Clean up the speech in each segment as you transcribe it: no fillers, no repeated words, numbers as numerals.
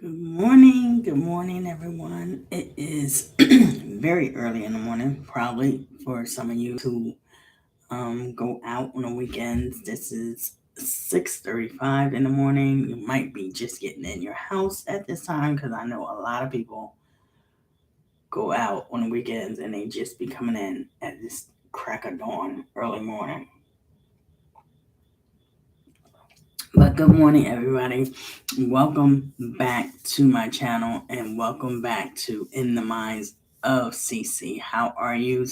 Good morning, everyone. It is very early in the morning, probably for some of you who go out on the weekends. This is 6:35 in the morning. You might be just getting in your house at this time because I know a lot of people go out on the weekends and they just be coming in at this crack of dawn, early morning. But good morning, everybody. Welcome back to my channel and welcome back to In the Minds of CC. How are you?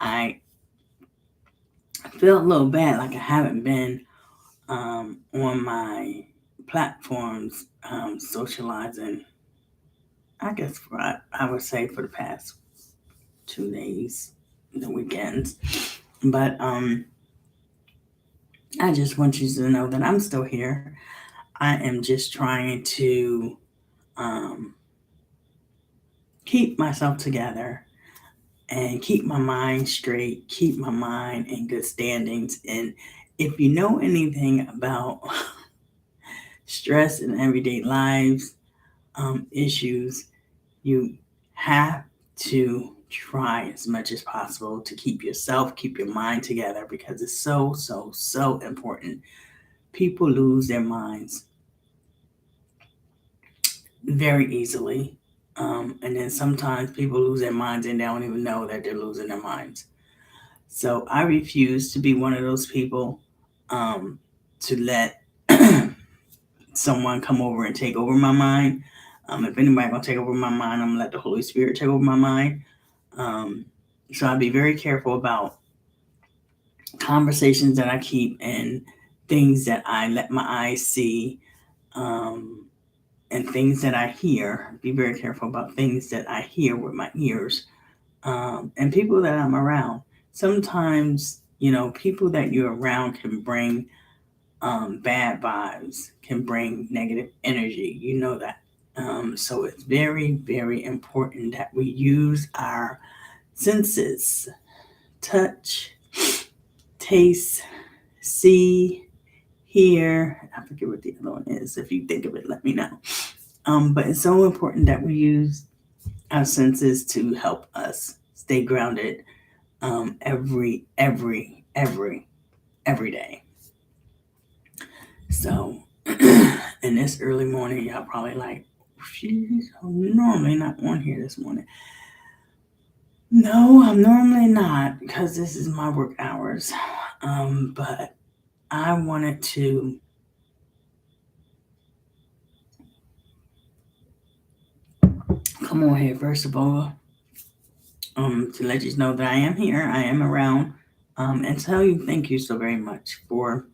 I feel a little bad, like I haven't been on my platforms socializing. I guess I would say for the past 2 days, the weekends. But I just want you to know that I'm still here. I am just trying to um, keep myself together and keep my mind straight, keep my mind in good standings. And if you know anything about stress in everyday lives, issues, you have to try as much as possible to keep yourself, keep your mind together because it's so, so, so important. People lose their minds very easily. And then sometimes people lose their minds and they don't even know that they're losing their minds. So I refuse to be one of those people to let someone come over and take over my mind. If anybody gonna take over my mind, I'm gonna let the Holy Spirit take over my mind. Um, so I'll be very careful about conversations that I keep and things that I let my eyes see. And things that I hear. Be very careful about things that I hear with my ears, and people that I'm around. Sometimes, people that you're around can bring bad vibes, can bring negative energy. You know that. So it's very, very important that we use our senses: touch, taste, see, hear. I forget what the other one is. If you think of it, let me know. But it's so important that we use our senses to help us stay grounded every day. So, in this early morning, y'all probably like, she's normally not on here this morning. No, I'm normally not because this is my work hours. But I wanted to come on here first of all to let you know that I am here, I am around, and tell you thank you so very much for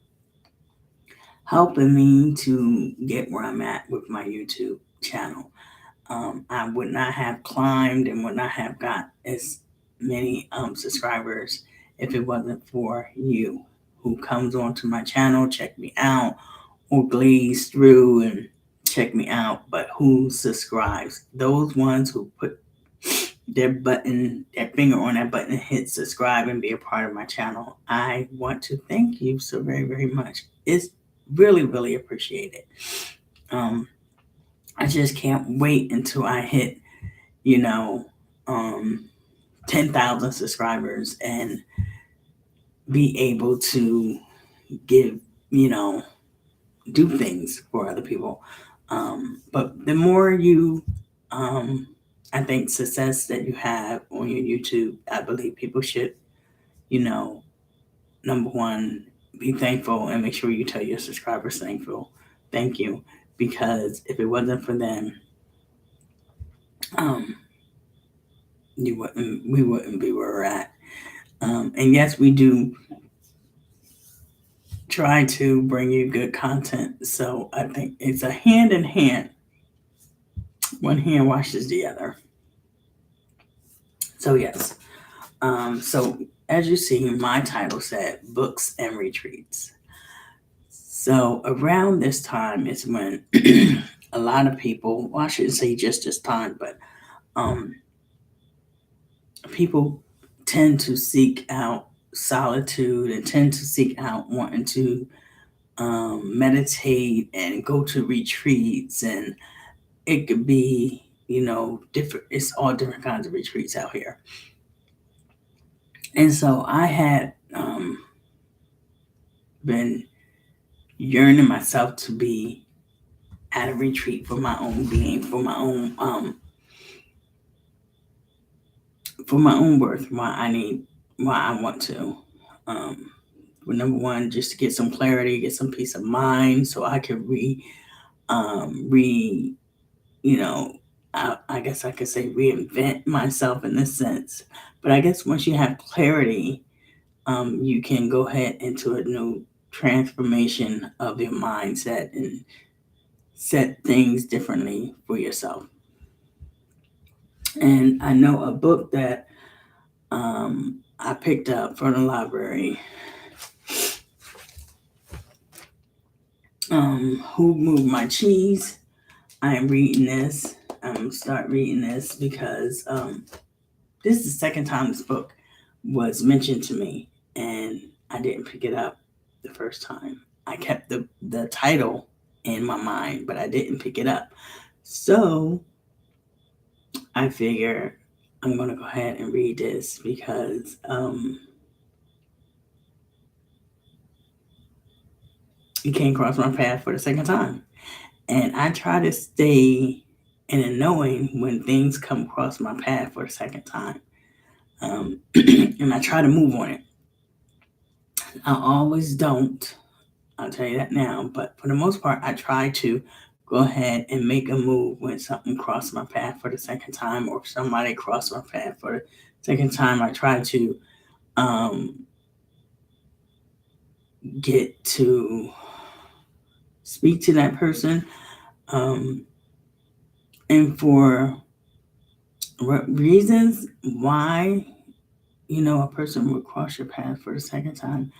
helping me to get where I'm at with my YouTube channel. I would not have climbed and would not have got as many subscribers if it wasn't for you who comes onto my channel, check me out, or glaze through and check me out, but who subscribes. Those ones who put their finger on that button and hit subscribe and be a part of my channel. I want to thank you so very, very much. It's really, really appreciated. Um, I just can't wait until I hit, you know, um, 10,000 subscribers and be able to give, you know, do things for other people. But the more um, I think, success that you have on your YouTube, I believe people should, you know, number one, be thankful and make sure you tell your subscribers thank you, because if it wasn't for them, um, we wouldn't be where we're at. And yes, we do try to bring you good content. So I think it's a hand in hand. One hand washes the other. So yes. So as you see, my title said books and retreats. So around this time is when a lot of people, well, I shouldn't say just this time, but um, people tend to seek out solitude and tend to seek out wanting to meditate and go to retreats and it could be, different. It's all different kinds of retreats out here. And so I had been yearning myself to be at a retreat for my own being, for my own worth, why I want to. Um, well, number one, just to get some clarity, get some peace of mind, so I could um, re, you know, I guess I could say reinvent myself in this sense. But I guess once you have clarity, you can go ahead into a new transformation of your mindset and set things differently for yourself. And I know a book that I picked up from the library, Who Moved My Cheese. I am reading this. Start reading this because this is the second time this book was mentioned to me, and I didn't pick it up the first time. I kept the title in my mind, but I didn't pick it up. So I figure I'm going to go ahead and read this because it came across my path for the second time. And I try to stay in a knowing when things come across my path for the second time. And I try to move on it. I always don't. I'll tell you that now. But for the most part, I try to go ahead and make a move when something crossed my path for the second time, or if somebody crossed my path for the second time. I try to um, get to speak to that person, and for reasons why a person would cross your path for the second time.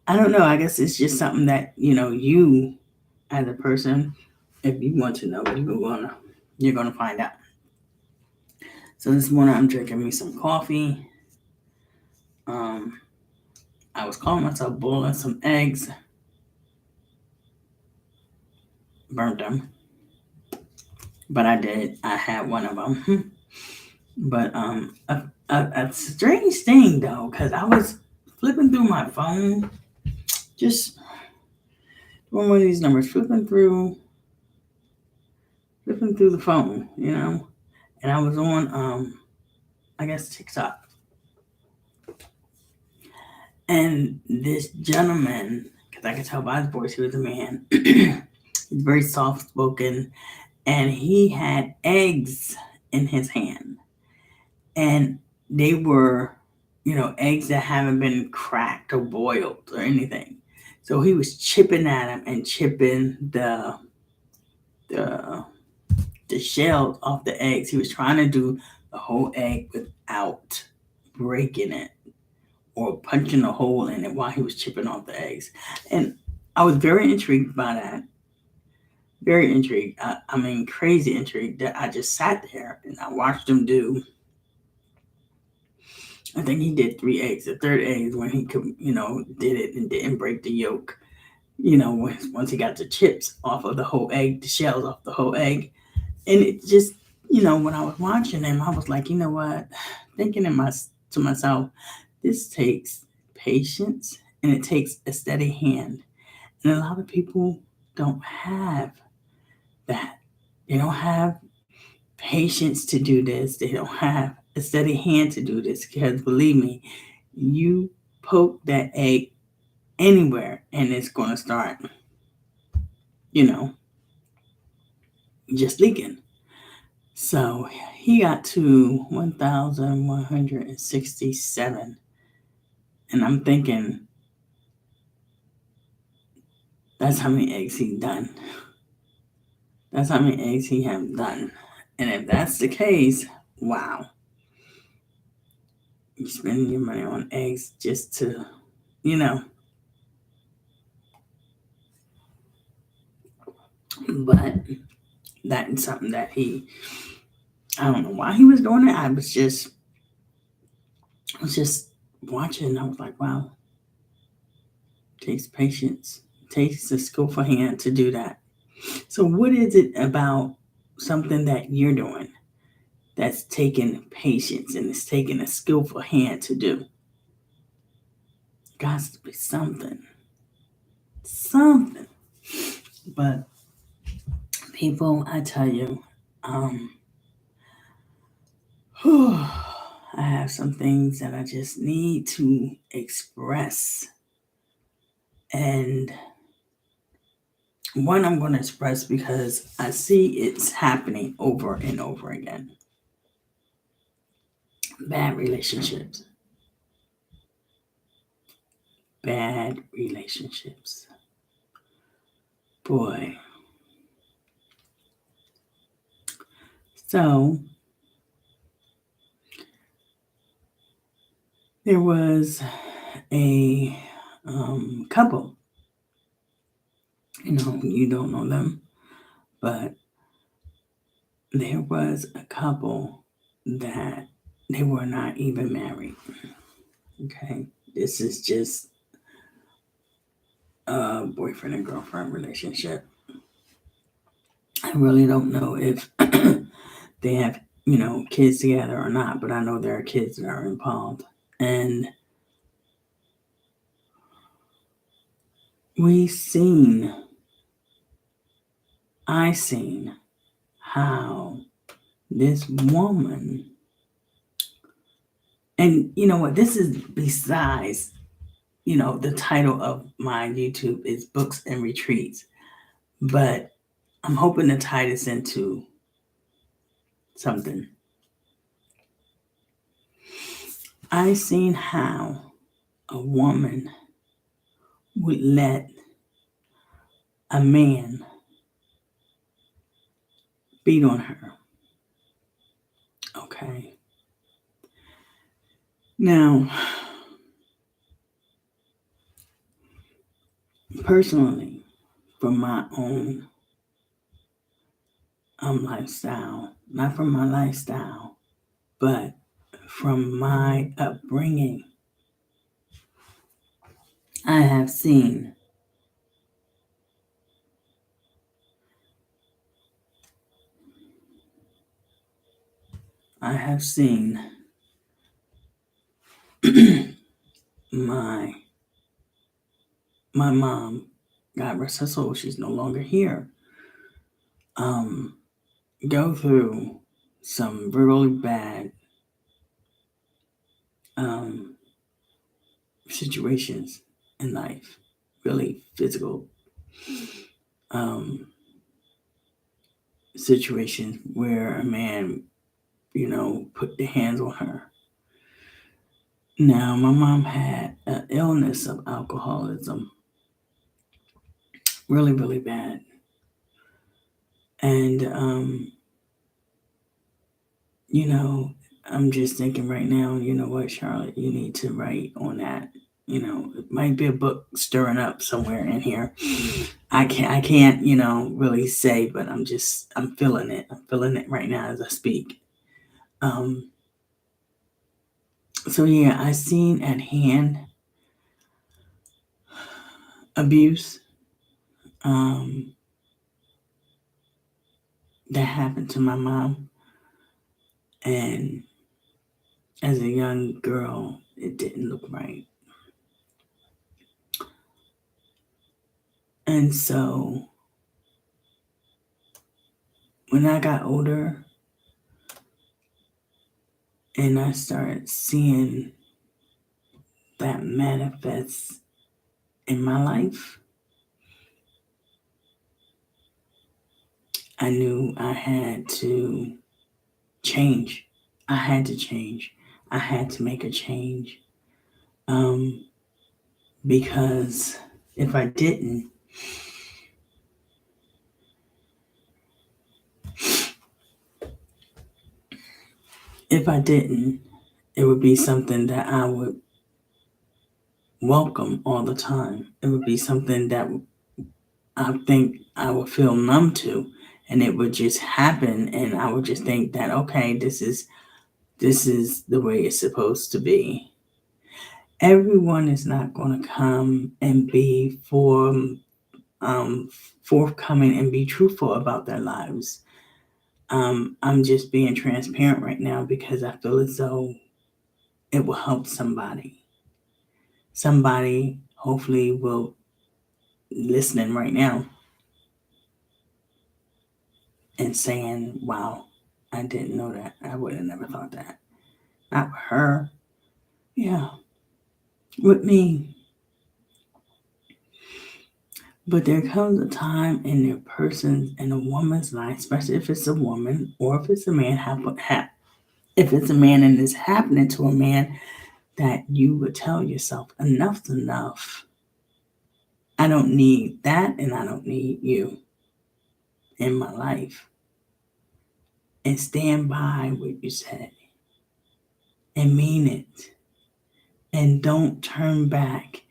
I don't know. I guess it's just something that you as a person, if you want to know, you're gonna find out. So this morning I'm drinking me some coffee. Um, I was calling myself boiling some eggs, burnt them, but I did. I had one of them. But a strange thing though, because I was flipping through my phone, just one of these numbers, flipping through the phone, and I was on, I guess TikTok, and this gentleman, because I could tell by his voice he was a man, he's very soft spoken, and he had eggs in his hand, and they were, eggs that haven't been cracked or boiled or anything. So he was chipping at them and chipping the the shells off the eggs. He was trying to do the whole egg without breaking it or punching a hole in it while he was chipping off the eggs. And I was very intrigued by that. Very intrigued. I mean, crazy intrigued that I just sat there and I watched him do. I think he did 3 eggs. The third egg is when he could, did it and didn't break the yolk. Once he got the chips off of the whole egg, the shells off the whole egg. And it just, when I was watching him, I was like, you know what? Thinking to myself, this takes patience and it takes a steady hand. And a lot of people don't have that. They don't have patience to do this. They don't have a steady hand to do this. Because believe me, you poke that egg anywhere and it's going to start, just leaking. So he got to 1,167. And I'm thinking, that's how many eggs he's done. That's how many eggs he have done. And if that's the case, wow. You're spending your money on eggs just to, but that's something that I don't know why he was doing it. I was just watching. I was like, wow, it takes patience. It takes a skillful hand to do that. So what is it about something that you're doing that's taking patience and it's taking a skillful hand to do. Got to be something. Something. But people, I tell you, um, I have some things that I just need to express. And one I'm going to express because I see it's happening over and over again. Bad relationships. Bad relationships. Boy. So, there was a couple. You don't know them, but there was a couple that they were not even married. Okay, this is just a boyfriend and girlfriend relationship. I really don't know if they have, kids together or not, but I know there are kids that are involved. And I seen how this woman, and you know what, this is besides, the title of my YouTube is Books and Retreats, but I'm hoping to tie this into something. I seen how a woman would let a man beat on her. Okay. Now, personally, from my own lifestyle, not from my lifestyle, but from my upbringing, I have seen my mom, God rest her soul, she's no longer here, go through some really bad situations in life, really physical situations where a man, put the hands on her. Now, my mom had an illness of alcoholism, really, really bad. And, I'm just thinking right now, you know what, Charlotte, you need to write on that. It might be a book stirring up somewhere in here. I can't, really say, but I'm feeling it. I'm feeling it right now as I speak. So yeah, I seen at hand abuse that happened to my mom, and as a young girl, it didn't look right. And so when I got older and I started seeing that manifest in my life, I knew I had to change. I had to change. I had to make a change. Because if I didn't, it would be something that I would welcome all the time. It would be something that I think I would feel numb to, and it would just happen, and I would just think that, okay, this is the way it's supposed to be. Everyone is not going to come and be forthcoming and be truthful about their lives. I'm just being transparent right now because I feel as though it will help somebody. Somebody hopefully will listening right now and saying, wow, I didn't know that. I would have never thought that. Not with her. Yeah, with me. But there comes a time in a person's, in a woman's life, especially if it's a woman or if it's a man, if it's a man and it's happening to a man, that you would tell yourself, enough's enough. I don't need that and I don't need you in my life. And stand by what you said and mean it. And don't turn back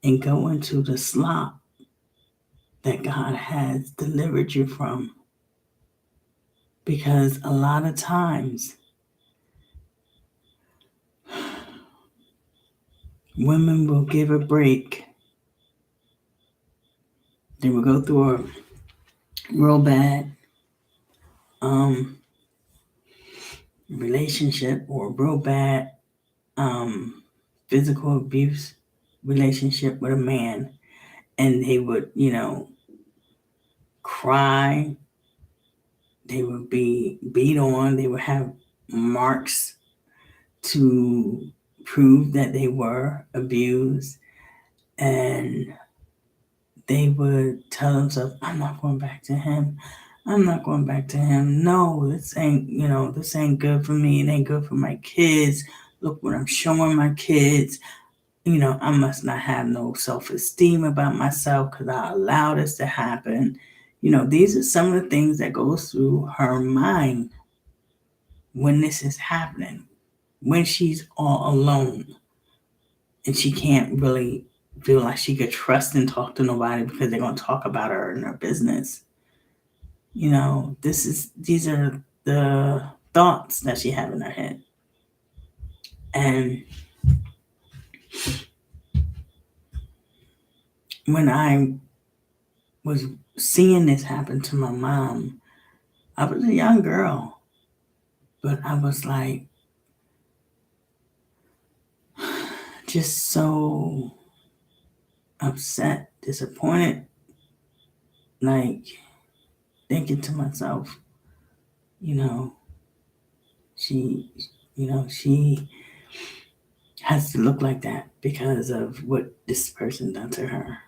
and go into the slop that God has delivered you from. Because a lot of times, women will give a break. They will go through a real bad relationship or a real bad physical abuse relationship with a man, and they would, cry. They would be beat on. They would have marks to prove that they were abused, and they would tell themselves, I'm not going back to him. I'm not going back to him. No, this ain't good for me. It ain't good for my kids. Look what I'm showing my kids. I must not have no self-esteem about myself because I allowed this to happen. These are some of the things that goes through her mind when this is happening, when she's all alone and she can't really feel like she could trust and talk to nobody because they're going to talk about her and her business. These are the thoughts that she have in her head. And when I was seeing this happen to my mom, I was a young girl, but I was like, just so upset, disappointed, like thinking to myself, she, she has to look like that because of what this person done to her,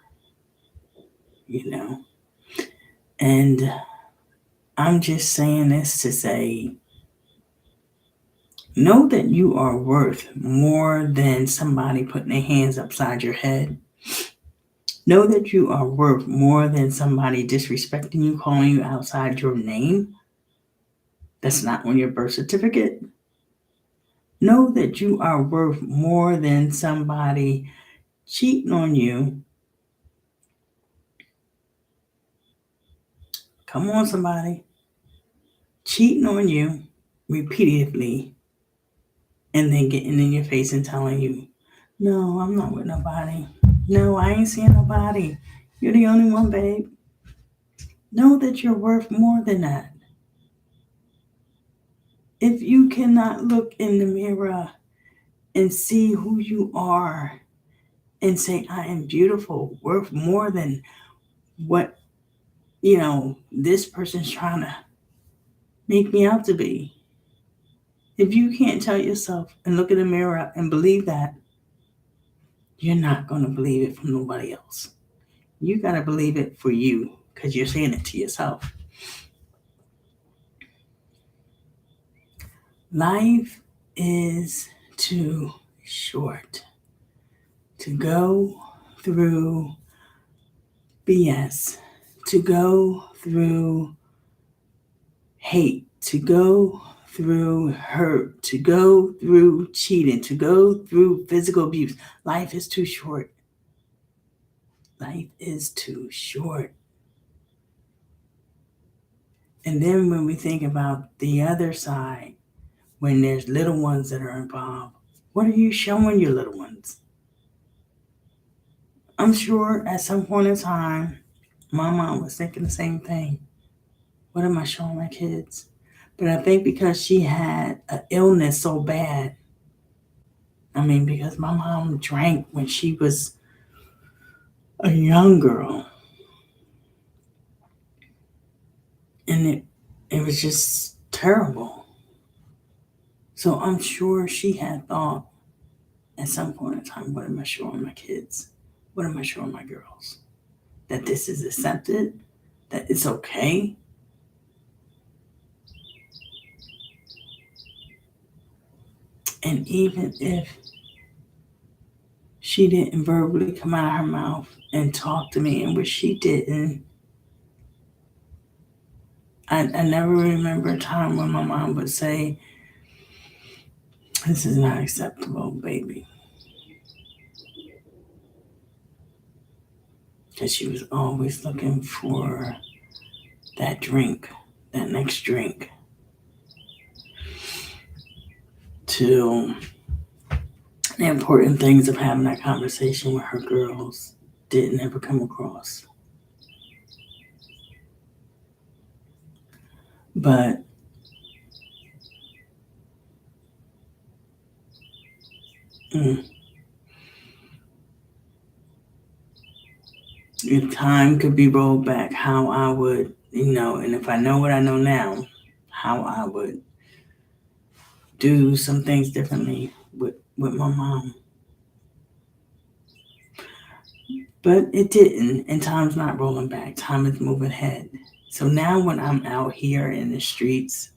And I'm just saying this to say, know that you are worth more than somebody putting their hands upside your head. Know that you are worth more than somebody disrespecting you, calling you outside your name. That's not on your birth certificate. Know that you are worth more than somebody cheating on you. Come on, somebody. Cheating on you repeatedly and then getting in your face and telling you, no, I'm not with nobody. No, I ain't seeing nobody. You're the only one, babe. Know that you're worth more than that. If you cannot look in the mirror and see who you are and say, I am beautiful, worth more than what, this person's trying to make me out to be. If you can't tell yourself and look in the mirror and believe that, you're not going to believe it from nobody else. You got to believe it for you because you're saying it to yourself. Life is too short to go through BS, to go through hate, to go through hurt, to go through cheating, to go through physical abuse. Life is too short. Life is too short. And then when we think about the other side, when there's little ones that are involved, what are you showing your little ones? I'm sure at some point in time, my mom was thinking the same thing. What am I showing my kids? But I think because she had an illness so bad, I mean, because my mom drank when she was a young girl, and it was just terrible. So I'm sure she had thought at some point in time, what am I showing my kids? What am I showing my girls? That this is accepted, that it's okay. And even if she didn't verbally come out of her mouth and talk to me, and which she didn't, I never remember a time when my mom would say, this is not acceptable, baby. Because she was always looking for that drink, that next drink, to the important things of having that conversation with her girls didn't ever come across. But mm, if time could be rolled back, how I would, and if I know what I know now, how I would do some things differently with my mom. But it didn't, and time's not rolling back. Time is moving ahead. So now when I'm out here in the streets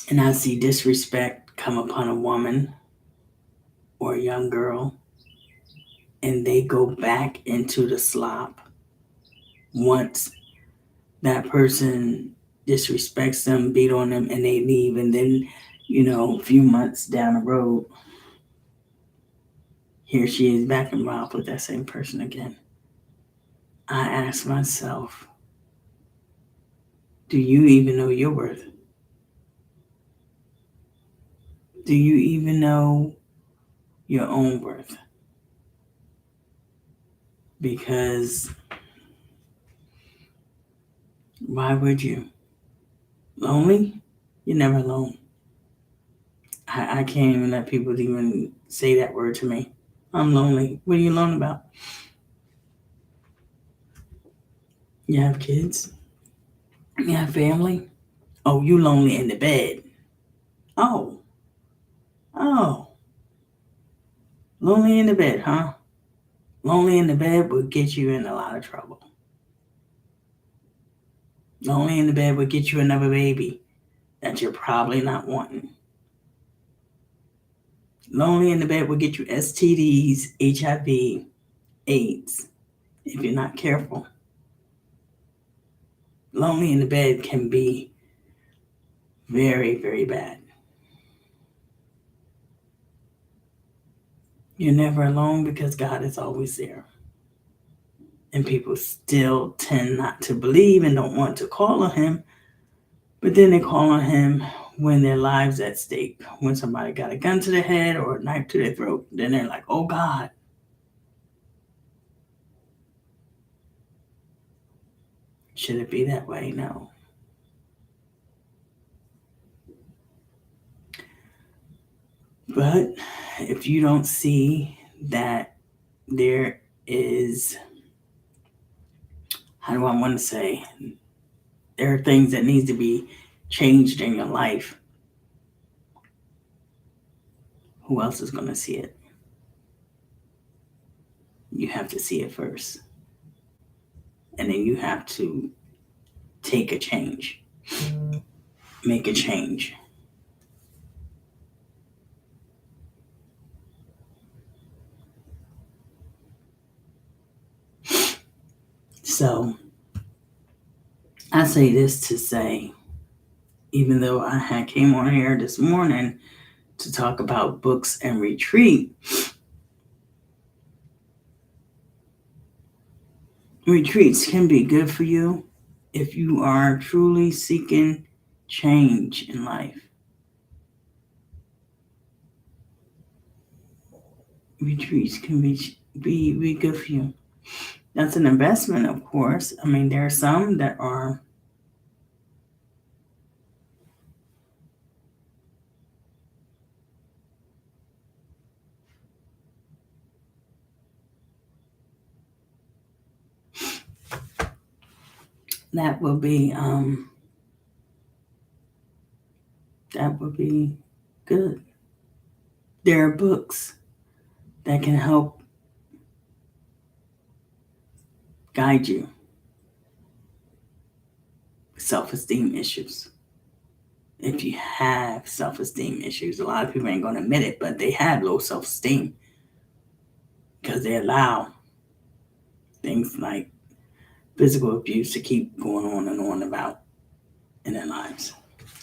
and I see disrespect come upon a woman or a young girl, and they go back into the slop once that person disrespects them, beat on them, and they leave, and then, a few months down the road, here she is back involved with that same person again. I ask myself, do you even know your worth? Do you even know your own worth? Because why would you? Lonely? You're never alone. I can't even let people even say that word to me. I'm lonely. What are you alone about? You have kids? You have family? Oh, you lonely in the bed. Oh, oh. Lonely in the bed, huh? Lonely in the bed will get you in a lot of trouble. Lonely in the bed will get you another baby that you're probably not wanting. Lonely in the bed will get you STDs, HIV, AIDS, if you're not careful. Lonely in the bed can be very, very bad. You're never alone because God is always there. And people still tend not to believe and don't want to call on Him, but then they call on Him when their lives at stake. When somebody got a gun to their head or a knife to their throat, then they're like, oh God. Should it be that way? No. But if you don't see that there is, how do I want to say, there are things that need to be changed in your life, who else is going to see it? You have to see it first. And then you have to take a change, make a change. So I say this to say, even though I had came on here this morning to talk about books and retreat, retreats can be good for you if you are truly seeking change in life. Retreats can be good for you. That's an investment, of course. I mean, there are some that are that will be good. There are books that can help guide you with self-esteem issues. If you have self-esteem issues, a lot of people ain't going to admit it, but they have low self-esteem because they allow things like physical abuse to keep going on and on about in their lives,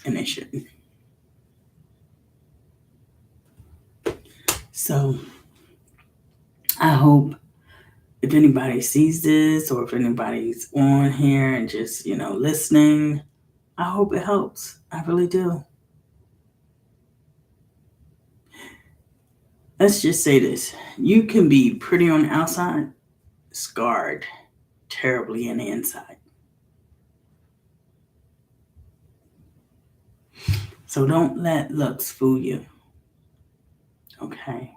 and they shouldn't. So I hope if anybody sees this or if anybody's on here and just, listening, I hope it helps. I really do. Let's just say this. You can be pretty on the outside, scarred terribly in the inside. So don't let looks fool you. Okay.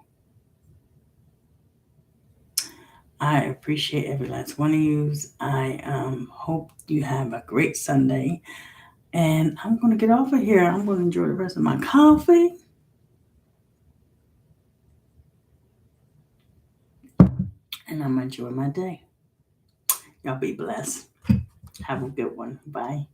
I appreciate every last one of you. I hope you have a great Sunday. And I'm going to get off of here. I'm going to enjoy the rest of my coffee. And I'm going to enjoy my day. Y'all be blessed. Have a good one. Bye.